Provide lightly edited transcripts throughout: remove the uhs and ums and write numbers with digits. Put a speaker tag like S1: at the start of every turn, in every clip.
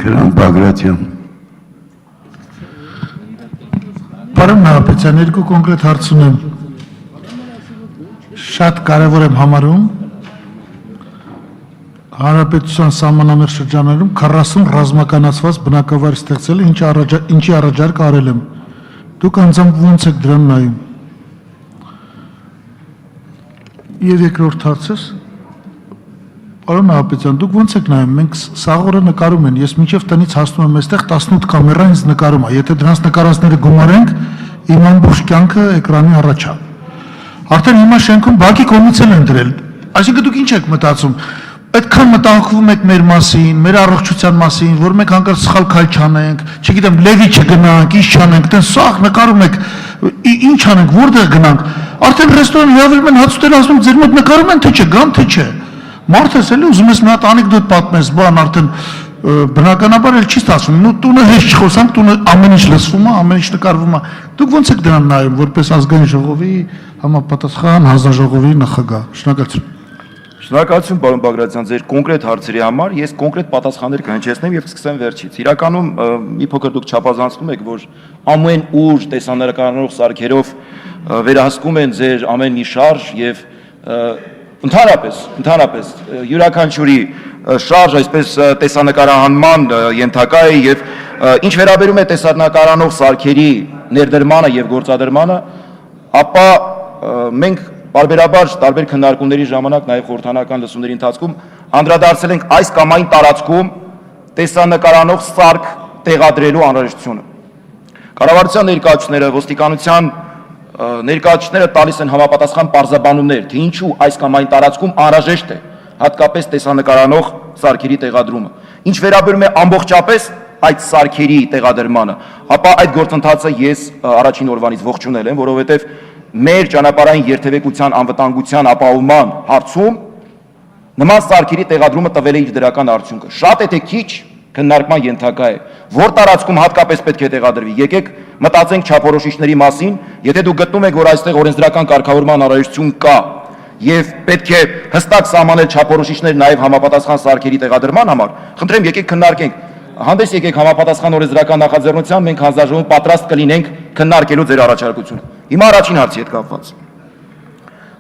S1: Հրանտ Բագրատյան։
S2: Պարոն Նահապետյան, երկու կոնկրետ հարց ունեմ։ Շատ կարևոր եմ համարում Հանրապետության սահմանամերձ շրջաններում 40 ռազմականացված բնակավայր ստեղծել, ինչի առաջարկ արել եմ։ Դուք անձամբ ո՞նց եք դրան նայում։ Եվ երկրորդ հարցս, պարոն Նահապետյան, դուք ո՞նց եք նայում։ Մենք սաղ օրը նկարում են, ես մինչև տնից հասնում եմ այստեղ 18 կամերա ինձ նկարում է։ Եթե դրանց նկարածները գումարենք, իմ ամբողջ կյանքը էկրանի առաջ է։ Արդեն հիմա շենքում բակի կողմից են դրել։ Այսինքն դուք ինչ եք մտածում։ Այդքան մտահոգվում եք մեր մասին, մեր առողջության մասին, որ մենք հանկարծ սխալ քայլ չանենք, չգիտեմ, լևի չգնանք, ինչ չանենք, դեն սաղ նկարում եք, ինչ անենք, որտեղ գնանք։ Արդեն ռեստորան հրավիրում են հաց ուտել, ասում ձեր մոտ նկարում են թե չէ, գան թե չէ։ Մարդս էլի ուզում ես մի հատ անեկդոտ պատմես, բան արդեն բնականաբար էլ չի ստացվում։ Նու տունը հեշտ չխոսանք, տունը ամեն ինչ լսվում է, ամեն ինչ նկարվում է։ Դուք ո՞նց եք դրան նայում, որպես ազգային ժողովի համապատասխան հանձնաժողովի նախագահ։ Շնորհակալություն։
S3: Շնորհակալություն, պարոն Բագրատյան, ձեր կոնկրետ հարցերի համար ես կոնկրետ պատասխաններ կհնչեցնեմ եւ կսկսեմ վերջից։ Իրականում մի փոքր դուք չափազանցնում եք, որ ամեն ուր տեսանկարող սարքերով վերահսկում են ձեր ամեն մի շարժ եւ ընդհանրապես յուրաքանչյուրի շարժ այսպես տեսանկարահանման ենթակա է եւ ինչ վերաբերում է տեսանկարանող սարքերի ներդրմանը եւ գործադրմանը, ապա մենք բարբերաբար տարբեր քննարկումների ժամանակ նաև խորհրդանական լսումների ընթացքում անդրադարձել ենք այս կամ այն տարածքում տեսանկարանող սարք տեղադրելու անհրաժեշտությունը։ Կառավարության ներկայացուցիչները, ոստիկանության ներկայացուցիչները տալիս են համապատասխան պարզաբանումներ, թե ինչու այս կամ այն տարածքում անհրաժեշտ է հատկապես տեսանկարանող սարքերի տեղադրումը։ Ինչ վերաբերում է ամբողջապես այդ սարքերի տեղադրմանը, ապա այդ գործընթացը ես առաջին օրվանից ողջունել եմ, որովհետև մեր ճանապարհային երթևեկության անվտանգության ապահովման հարցում նման սարքերի տեղադրումը տվել է իր դրական արդյունքը։ Շատ է թե քիչ քննարկման ենթակա է, որ տարածքում հատկապես պետք է տեղադրվի։ Եկեք մտածենք չափորոշիչների մասին, եթե դուք գտնում եք, որ այստեղ օրենսդրական կարգավորման անհրաժեշտություն կա եւ պետք է հստակ սահմանել չափորոշիչներ նաեւ համապատասխան սարքերի տեղադրման համար, խնդրեմ եկեք քննարկենք։ Հանդես եկեք համապատասխան օրենսդրական նախաձեռնությամբ, մենք հանձնաժողովում պատրաստ կլինենք քննարկելու ձեր առաջարկությունը։ Հիմա առաջին հարցի հետ կապված։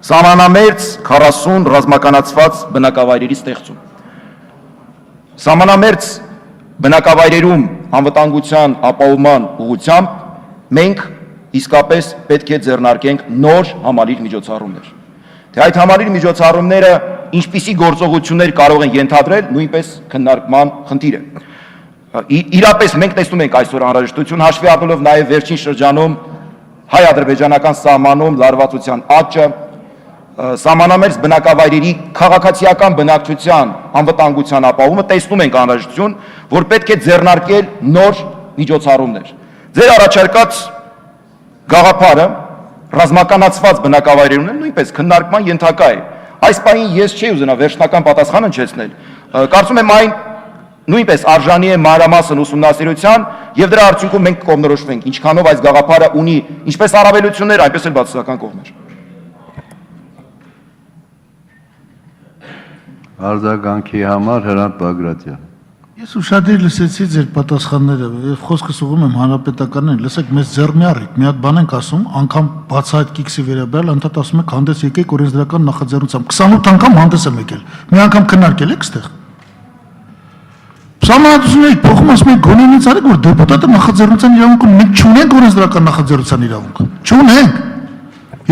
S3: Սահմանամերձ 40 ռազմականացված բնակավայրերի ստեղծում։ Սահմանամերձ բնակավայրերում անվտանգության ապահովման ուղղությամբ մենք իսկապես պետք է ձեռնարկենք նոր համալիր միջոցառումներ։ Թե այդ համալիր միջոցառումները ինչպիսի գործողություններ կարող են ենթադրել, նույնպես քննարկման խնդիր է։ Իրապես մենք տեսնում ենք այսօր անհրաժեշտություն, հաշվի առնելով նաև վերջին շրջանում հայ-ադրբեջանական սահմանում լարվածության աճը, սահմանամերձ բնակավայրերի քաղաքացիական բնակչության անվտանգության ապահովումը, տեսնում ենք անհրաժեշտություն, որ պետք է ձեռնարկել նոր միջոցառումներ։ Ձեր առաջարկած գաղափարը ռազմականացված բնակավայրերում նույնպես քննարկման ենթակա է։ Այս պահին ես չի ուզենա վերջնական պատասխան հնչեցնել։ Կարծում եմ այն նույնպես արժանի է մանրամասն ուսումնասիրության եւ դրա արդյունքում մենք կողմնորոշվենք, ինչքանով այս գաղափարը ունի ինչպես առավելություններ, այնպես էլ բացասական կողմեր։
S1: Արձագանքի համար Հրանտ Բագրատյան։
S2: Ես ուշադիր լսեցի ձեր պատասխանները եւ խոսքս ուղղում եմ հանրապետականին, լսեք, մեզ ձեռ մի առիք, մի հատ բան ենք ասում, անգամ բացահայտ կիքսի վերաբերյալ անդադ ասում եք հանդես եկեք օրենսդրական նախաձեռնությամբ, 28 անգամ հանդես եմ եկել, մի անգամ քննարկել եք ստեղ։ Սահմանադրությունների փոխում ասում եք գոնենից արեք, որ դեպուտատը նախաձեռնության իրավունք ունի, մենք չունենք օրենսդրական նախաձեռնության իրավունք, չունենք։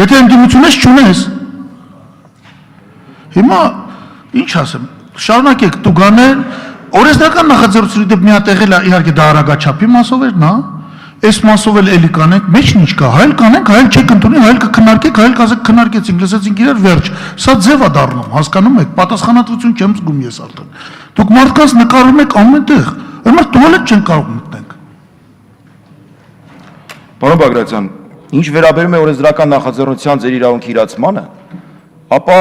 S2: Եթե ընդդիմություն ես, չունես։ Հիմա ինչ ասեմ, շարունակեք տուգանել, օրենսդրական նախաձեռնությունների դեպ մի հատ եղել է, իհարկե դա արագաչափի մասով էր, նա, այս մասով էլ էլի կանենք, մեջն ինչ կա, հայլ կանենք, հայլ չեք ընդունի, հայլ կքննարկեք, հայլ կազեք քննարկեցինք, լսեցինք իրար վերջ, սա ձև է դառնում, հասկանում եք, պատասխանատվություն չեմ զգում ես արդեն։ Դուք մարդկանց նկարում եք ամենտեղ, այլ տուալետ չեն կարող մտնենք։
S3: Պարոն Բագրատյան, ինչ վերաբերում է օրենսդրական նախաձեռնության ձեր իրավունքի իրացմանը, ապա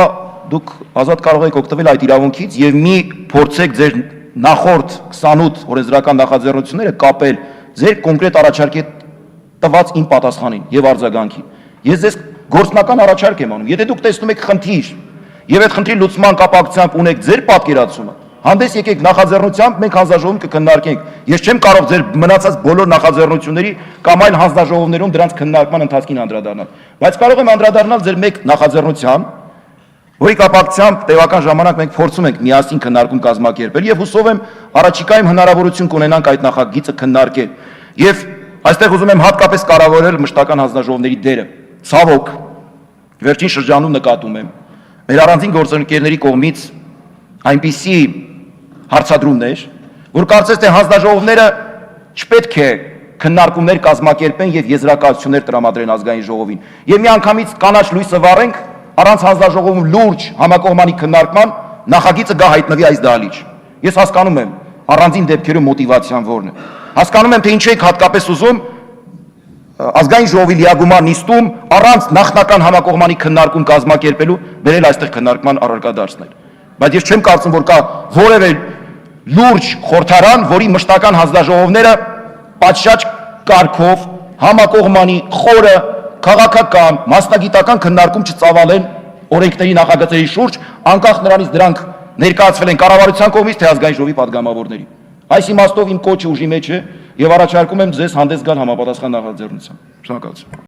S3: դուք ազատ կարող եք օգտվել այդ իրավունքից եւ մի փորձեք ձեր նախորդ 28 օրենսդրական նախաձեռնությունները կապել ձեր կոնկրետ առաջարկի տված իմ պատասխանին եւ արձագանքին։ Ես ձեզ գործնական առաջարկ եմ անում։ Եթե դուք տեսնում եք խնդիր եւ այդ խնդրի լուծման կապակցությամբ ունեք ձեր պատկերացումը, հանդես եկեք նախաձեռնությամբ մենք հանձնաժողովում կքննարկենք։ Ես չեմ կարող ձեր մնացած բոլոր նախաձեռնությունների կամ այլ հանձնաժողովներում դրանց քննարկման ընթացքին անդրադառնալ, բայց կարող եմ անդրադառնալ ձեր մեկ նախաձեռնության, որի կապակցությամբ տևական ժամանակ մենք փորձում ենք միասին քննարկում կազմակերպել եւ հուսով եմ առաջիկայում հնարավորություն կունենանք այդ նախագիծը քննարկել։ Եվ այստեղ ուզում եմ հատկապես կարևորել մշտական հանձնաժողովների դերը։ Ցավոք, վերջին շրջանում նկատում եմ մեր առանձին գործընկերների կողմից այնպիսի հարցադրումներ, որ կարծես թե հանձնաժողովները չպետք է քննարկումներ կազմակերպեն եւ եզրակացություններ տրամադրեն ազգային ժողովին։ Եվ միանգամից կանաչ լույսը վառենք առանց հանձնաժողովում լուրջ համակողմանի քննարկման նախագիծը գա հայտնվի այս դահլիճ։ Ես հասկանում եմ առանձին դեպքերում մոտիվացիան որն է։ Հասկանում եմ թե ինչու եք հատկապես ուզում ազգային ժողովի լիագումար նիստում առանց նախնական համակողմանի քննարկում կազմակերպելու բերել այստեղ քննարկման առարկա դարձնել։ Բայց ես չեմ կարծում, որ կա որևէ լուրջ խորհրդարան, որի մշտական հանձնաժողովները պատշաճ կարգով համակողմանի խորը քաղաքական, մասնագիտական քննարկում չծավալեն օրենքների նախագծերի շուրջ, անկախ նրանից դրանք ներկայացվել են կառավարության կողմից թե ազգային ժողովի падգամավորների։ Այս իմաստով իմ կոչը ուժի մեջ է եւ առաջարկում եմ ձեզ հանդես գալ համապատասխան նախաձեռնությամբ։ Շնորհակալություն։